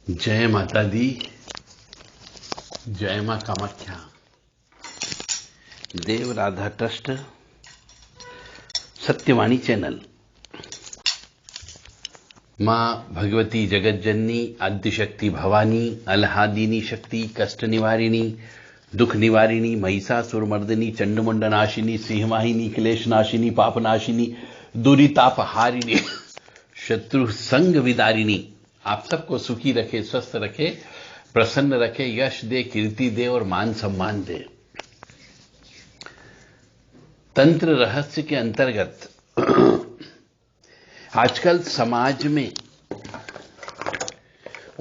जय माता दी, जय मां कामाख्या। देव राधा ट्रस्ट, सत्यवाणी चैनल। मां भगवती जगत जननी, आद्यशक्ति भवानी, अलहादिनी शक्ति, कष्ट निवारिणी, दुख निवारिणी, महिषासुर मर्दिनी, चंडमुंड नाशिनी, सिंहवाहिनी, क्लेश नाशिनी, पाप नाशिनी, दुरिताप हारिणी, शत्रु संग विदारिणी, आप सबको सुखी रखे, स्वस्थ रखे, प्रसन्न रखे, यश दे, कीर्ति दे और मान सम्मान दे। तंत्र रहस्य के अंतर्गत आजकल समाज में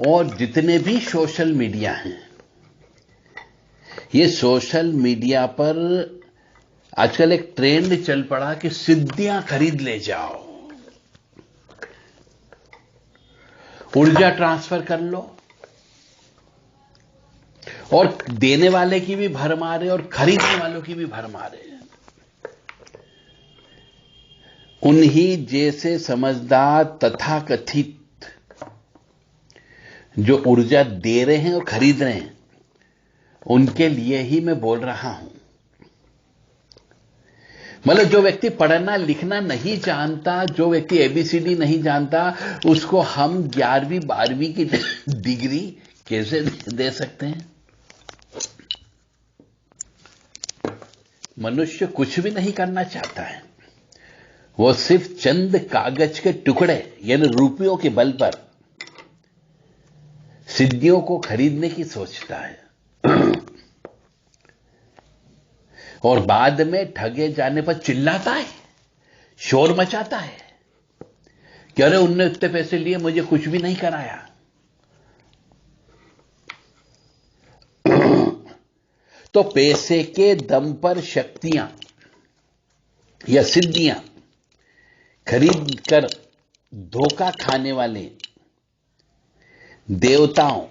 और जितने भी सोशल मीडिया हैं, ये सोशल मीडिया पर आजकल एक ट्रेंड चल पड़ा कि सिद्धियां खरीद ले जाओ, ऊर्जा ट्रांसफर कर लो, और देने वाले की भी भरमार है और खरीदने वालों की भी भरमार है। उन्हीं जैसे समझदार तथाकथित जो ऊर्जा दे रहे हैं और खरीद रहे हैं, उनके लिए ही मैं बोल रहा हूं। मतलब जो व्यक्ति पढ़ना लिखना नहीं जानता, जो व्यक्ति एबीसीडी नहीं जानता, उसको हम 11वीं 12वीं की डिग्री कैसे दे सकते हैं? मनुष्य कुछ भी नहीं करना चाहता है, वो सिर्फ चंद कागज के टुकड़े यानी रुपयों के बल पर सिद्धियों को खरीदने की सोचता है और बाद में ठगे जाने पर चिल्लाता है, शोर मचाता है कि अरे उनने इतने पैसे लिए, मुझे कुछ भी नहीं कराया। तो पैसे के दम पर शक्तियां या सिद्धियां खरीद कर धोखा खाने वाले देवताओं,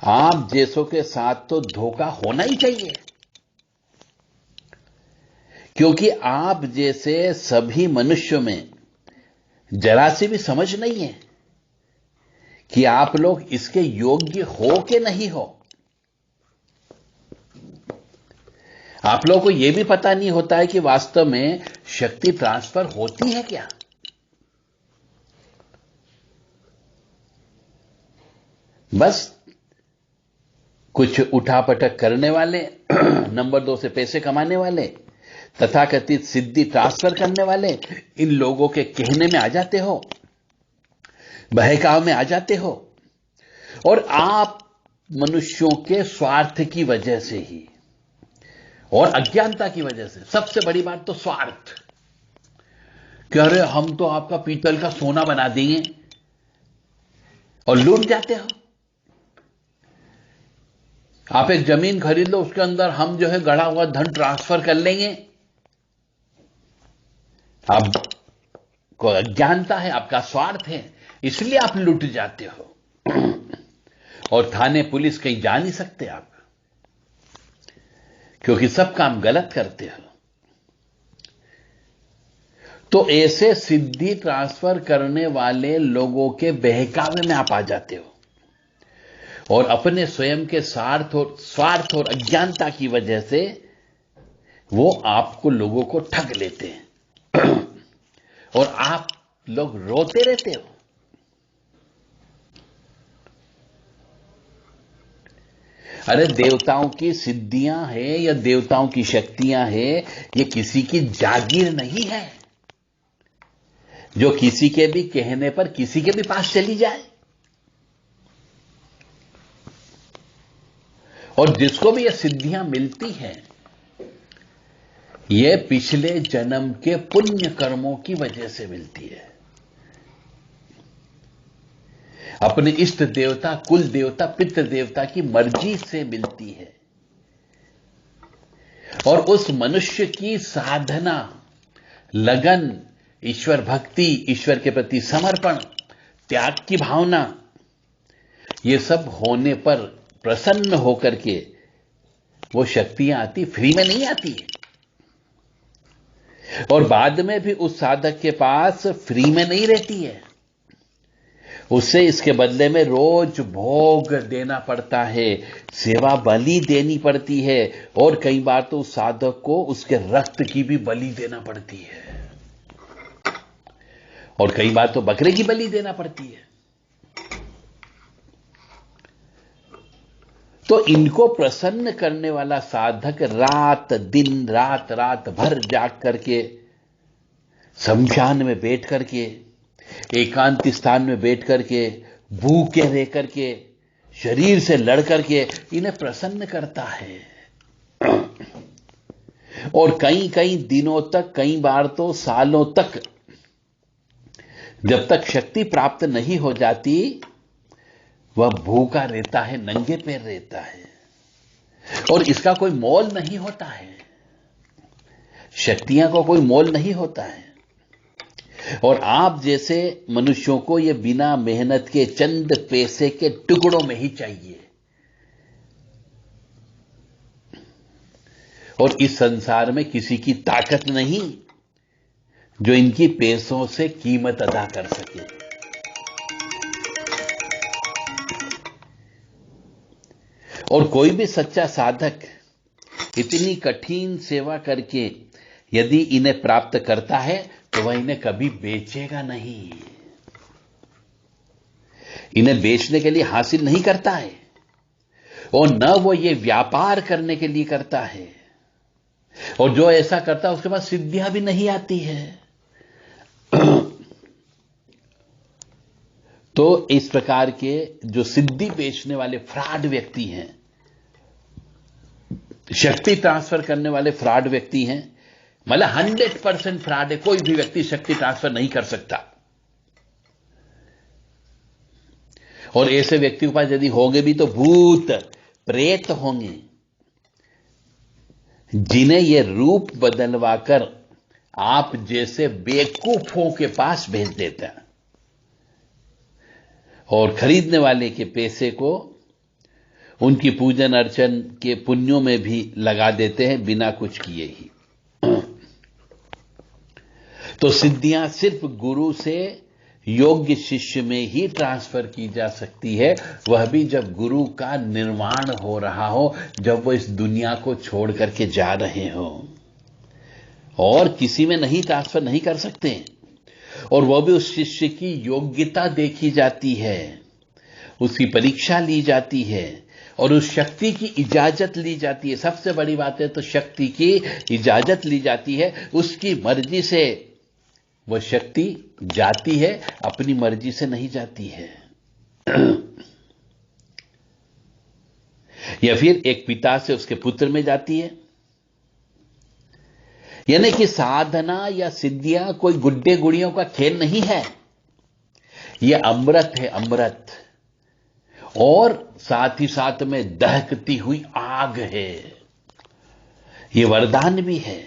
आप जैसों के साथ तो धोखा होना ही चाहिए, क्योंकि आप जैसे सभी मनुष्यों में जरा सी भी समझ नहीं है कि आप लोग इसके योग्य हो कि नहीं हो। आप लोगों को यह भी पता नहीं होता है कि वास्तव में शक्ति ट्रांसफर होती है क्या। बस कुछ उठापटक करने वाले, नंबर 2 से पैसे कमाने वाले, तथाकथित सिद्धि ट्रांसफर करने वाले, इन लोगों के कहने में आ जाते हो, बहकाव में आ जाते हो, और आप मनुष्यों के स्वार्थ की वजह से ही और अज्ञानता की वजह से, सबसे बड़ी बात तो स्वार्थ, कि अरे हम तो आपका पीतल का सोना बना देंगे, और लूट जाते हो। आप एक जमीन खरीद लो, उसके अंदर हम जो है गड़ा हुआ धन ट्रांसफर कर लेंगे। आपको अज्ञानता है, आपका स्वार्थ है, इसलिए आप लूट जाते हो और थाने पुलिस कहीं जा नहीं सकते आप, क्योंकि सब काम गलत करते हो। तो ऐसे सिद्धि ट्रांसफर करने वाले लोगों के बहकावे में आप आ जाते हो और अपने स्वयं के स्वार्थ और अज्ञानता की वजह से वो आपको, लोगों को ठग लेते हैं और आप लोग रोते रहते हो। अरे देवताओं की सिद्धियां हैं या देवताओं की शक्तियां हैं, ये किसी की जागीर नहीं है जो किसी के भी कहने पर किसी के भी पास चली जाए। और जिसको भी ये सिद्धियां मिलती हैं, ये पिछले जन्म के पुण्य कर्मों की वजह से मिलती है। अपने इष्ट देवता, कुल देवता, पितृ देवता की मर्जी से मिलती है। और उस मनुष्य की साधना, लगन, ईश्वर भक्ति, ईश्वर के प्रति समर्पण, त्याग की भावना, ये सब होने पर प्रसन्न होकर के वो शक्तियां आती, फ्री में नहीं आती। और बाद में भी उस साधक के पास फ्री में नहीं रहती है, उससे इसके बदले में रोज भोग देना पड़ता है, सेवा बलि देनी पड़ती है, और कई बार तो उस साधक को उसके रक्त की भी बलि देना पड़ती है, और कई बार तो बकरे की बलि देना पड़ती है। तो इनको प्रसन्न करने वाला साधक रात दिन रात भर जाग करके, शमशान में बैठ करके, एकांत स्थान में बैठ करके, भूखे रह करके, शरीर से लड़ करके इन्हें प्रसन्न करता है। और कई कई दिनों तक, कई बार तो सालों तक, जब तक शक्ति प्राप्त नहीं हो जाती, वह भूखा रहता है, नंगे पैर रहता है, और इसका कोई मोल नहीं होता है। शक्तियां का कोई मोल नहीं होता है। और आप जैसे मनुष्यों को ये बिना मेहनत के चंद पैसे के टुकड़ों में ही चाहिए। और इस संसार में किसी की ताकत नहीं जो इनकी पैसों से कीमत अदा कर सके। और कोई भी सच्चा साधक इतनी कठिन सेवा करके यदि इन्हें प्राप्त करता है तो वह इन्हें कभी बेचेगा नहीं, इन्हें बेचने के लिए हासिल नहीं करता है, और न वो ये व्यापार करने के लिए करता है। और जो ऐसा करता है उसके पास सिद्धियां भी नहीं आती है। तो इस प्रकार के जो सिद्धि बेचने वाले फ्रॉड व्यक्ति हैं, शक्ति ट्रांसफर करने वाले फ्रॉड व्यक्ति हैं, मतलब 100% फ्रॉड है। कोई भी व्यक्ति शक्ति ट्रांसफर नहीं कर सकता। और ऐसे व्यक्ति के पास यदि होंगे भी तो भूत प्रेत होंगे, जिन्हें यह रूप बदलवाकर आप जैसे बेवकूफों के पास भेज देता है, और खरीदने वाले के पैसे को उनकी पूजन अर्चन के पुण्यों में भी लगा देते हैं बिना कुछ किए ही। तो सिद्धियां सिर्फ गुरु से योग्य शिष्य में ही ट्रांसफर की जा सकती है, वह भी जब गुरु का निर्वाण हो रहा हो, जब वो इस दुनिया को छोड़ करके जा रहे हो। और किसी में नहीं ट्रांसफर नहीं कर सकते। और वह भी उस शिष्य की योग्यता देखी जाती है, उसकी परीक्षा ली जाती है, और उस शक्ति की इजाजत ली जाती है। सबसे बड़ी बात है तो शक्ति की इजाजत ली जाती है। उसकी मर्जी से वह शक्ति जाती है, अपनी मर्जी से नहीं जाती है। या फिर एक पिता से उसके पुत्र में जाती है। यानी कि साधना या सिद्धियां कोई गुड्डे गुड़ियों का खेल नहीं है। यह अमृत है, अमृत, और साथ ही साथ में दहकती हुई आग है। यह वरदान भी है,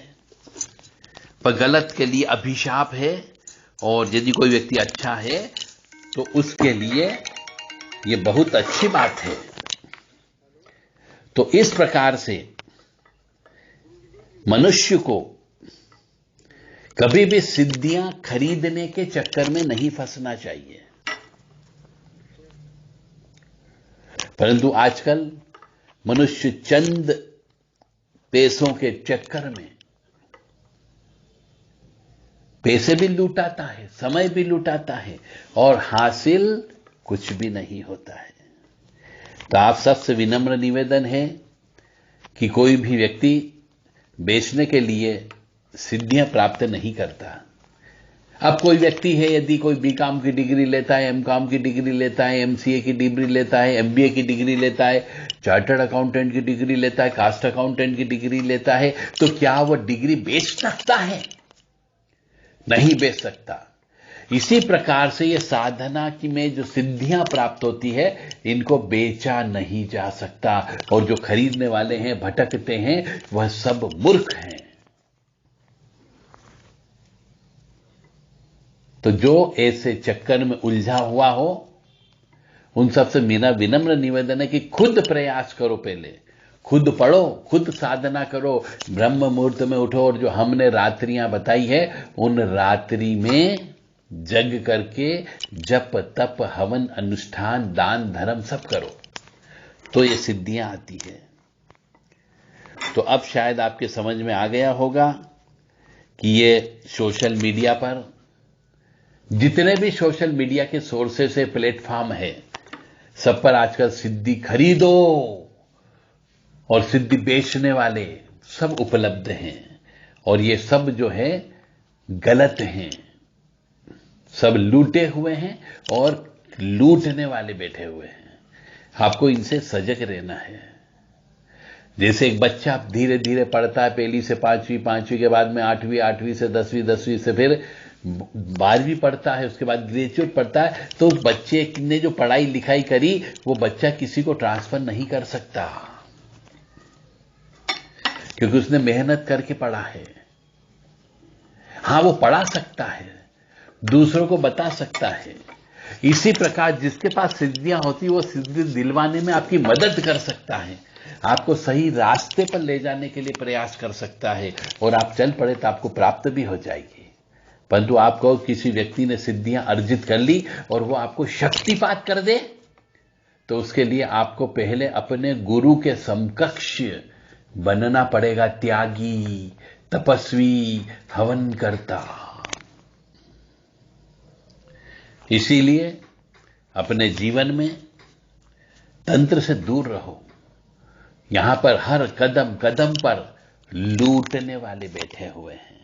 पर गलत के लिए अभिशाप है। और यदि कोई व्यक्ति अच्छा है तो उसके लिए यह बहुत अच्छी बात है। तो इस प्रकार से मनुष्य को कभी भी सिद्धियां खरीदने के चक्कर में नहीं फंसना चाहिए। परंतु आजकल मनुष्य चंद पैसों के चक्कर में पैसे भी लुटाता है, समय भी लुटाता है, और हासिल कुछ भी नहीं होता है। तो आप सबसे विनम्र निवेदन है कि कोई भी व्यक्ति बेचने के लिए सिद्धियां प्राप्त नहीं करता। अब कोई व्यक्ति है, यदि कोई बीकॉम की डिग्री लेता है, एमकॉम की डिग्री लेता है, एमसीए की डिग्री लेता है, एमबीए की डिग्री लेता है, चार्टर्ड अकाउंटेंट की डिग्री लेता है, कास्ट अकाउंटेंट की डिग्री लेता है, तो क्या वह डिग्री बेच सकता है? नहीं बेच सकता। इसी प्रकार से ये साधना की में जो सिद्धियां प्राप्त होती है, इनको बेचा नहीं जा सकता। और जो खरीदने वाले हैं, भटकते हैं, वह सब मूर्ख हैं। तो जो ऐसे चक्कर में उलझा हुआ हो, उन सबसे मेरा विनम्र निवेदन है कि खुद प्रयास करो, पहले खुद पढ़ो, खुद साधना करो, ब्रह्म मुहूर्त में उठो, और जो हमने रात्रियां बताई है उन रात्रि में जग करके जप तप हवन अनुष्ठान दान धर्म सब करो तो ये सिद्धियां आती है। तो अब शायद आपके समझ में आ गया होगा कि ये सोशल मीडिया पर जितने भी सोशल मीडिया के सोर्सेस से प्लेटफॉर्म है, सब पर आजकल सिद्धि खरीदो और सिद्धि बेचने वाले सब उपलब्ध हैं। और ये सब जो है गलत हैं, सब लूटे हुए हैं और लूटने वाले बैठे हुए हैं। आपको इनसे सजग रहना है। जैसे एक बच्चा धीरे धीरे पढ़ता है, पहली से पांचवी, पांचवी के बाद में आठवीं, आठवीं से दसवीं, दसवीं से फिर 12वीं पढ़ता है, उसके बाद ग्रेजुएट पढ़ता है। तो बच्चे ने जो पढ़ाई लिखाई करी वो बच्चा किसी को ट्रांसफर नहीं कर सकता, क्योंकि उसने मेहनत करके पढ़ा है। हां, वो पढ़ा सकता है, दूसरों को बता सकता है। इसी प्रकार जिसके पास सिद्धियां होती वो सिद्धि दिलवाने में आपकी मदद कर सकता है, आपको सही रास्ते पर ले जाने के लिए प्रयास कर सकता है और आप चल पड़े तो आपको प्राप्त भी हो जाएगी। परंतु आपको किसी व्यक्ति ने सिद्धियां अर्जित कर ली और वो आपको शक्तिपात कर दे, तो उसके लिए आपको पहले अपने गुरु के समकक्ष बनना पड़ेगा, त्यागी, तपस्वी, हवन करता। इसीलिए अपने जीवन में तंत्र से दूर रहो। यहां पर हर कदम कदम पर लूटने वाले बैठे हुए हैं।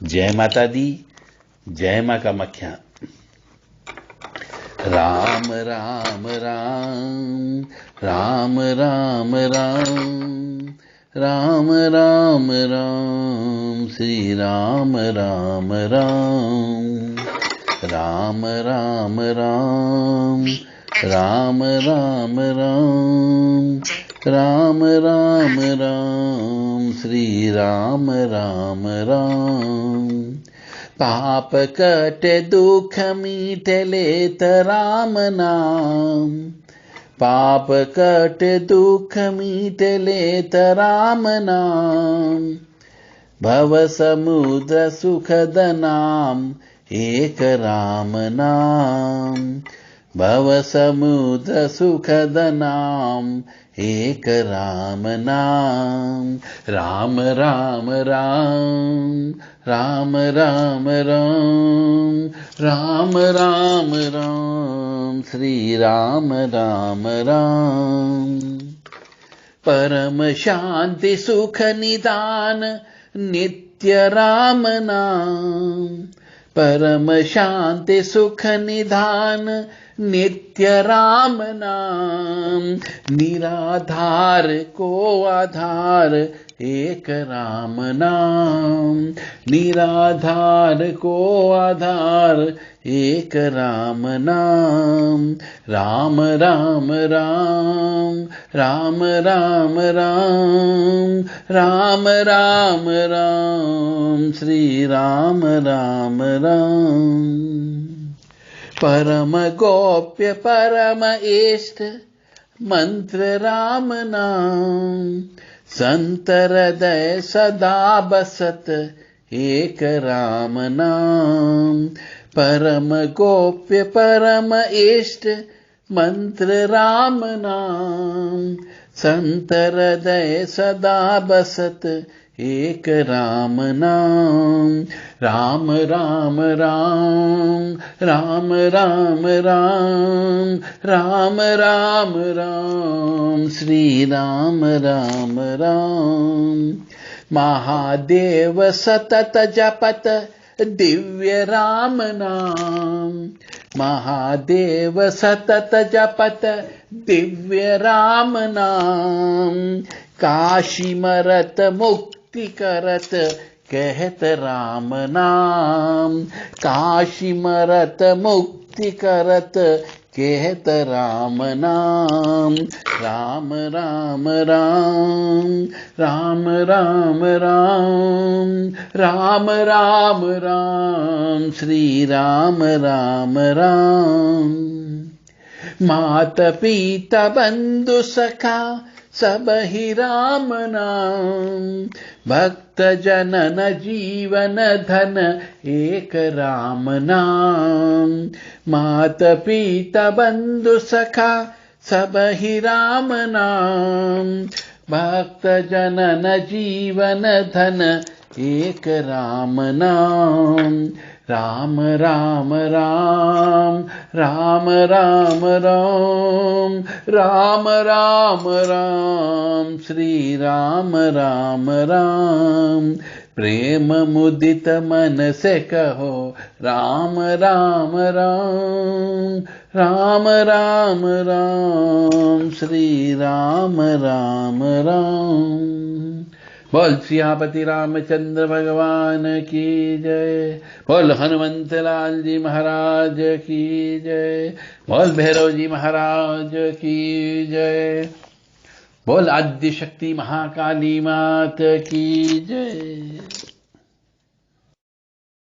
जय माता दी, जय मां कामाख्या। राम राम राम राम राम राम राम राम राम श्री राम राम राम राम राम राम राम राम राम राम राम राम श्री राम राम राम। पाप कट दुख मीट लेत राम नाम, पाप कट दुख मीट लेत राम नाम। भव समुद्र सुखद नाम एक राम नाम, भव समुद्र सुखद नाम एक राम नाम। राम राम राम राम राम राम राम राम राम श्री राम राम राम। परम शांति सुख निदान नित्य राम नाम, परम शांति सुख निधान नित्य राम नाम। निराधार को आधार एक राम नाम, निराधार को आधार एक राम नाम। राम राम राम राम राम राम राम राम राम श्री राम राम राम। परम गोप्य परम इष्ट मंत्र राम नाम, संत हृदय सदा बसत एक राम नाम। परम गोप्य परम इष्ट मंत्र राम नाम, संत हृदय सदा बसत एक राम नाम। राम राम राम राम राम राम राम राम राम श्री राम राम राम। महादेव सतत जपत दिव्य राम नाम, महादेव सतत जपत दिव्य राम नाम। काशी मरत मुक्ति करत कहत राम नाम, काशी मरत मुक्ति करत कहत राम नाम। राम राम राम राम राम राम राम राम राम श्री राम राम राम। माता पिता बंधु सखा सब ही राम नाम। भक्त जनन जीवन धन एक राम नाम। मात पिता बंधु सखा सब ही राम नाम। भक्त जनन जीवन धन एक राम नाम। राम राम राम राम राम राम राम राम राम श्री राम राम राम। प्रेम मुदित मन से कहो राम राम राम राम राम राम श्री राम राम राम। बोल सियापति रामचंद्र भगवान की जय। बोल हनुमंत लाल जी महाराज की जय। बोल भैरव जी महाराज की जय। बोल आद्य शक्ति महाकाली मात की जय।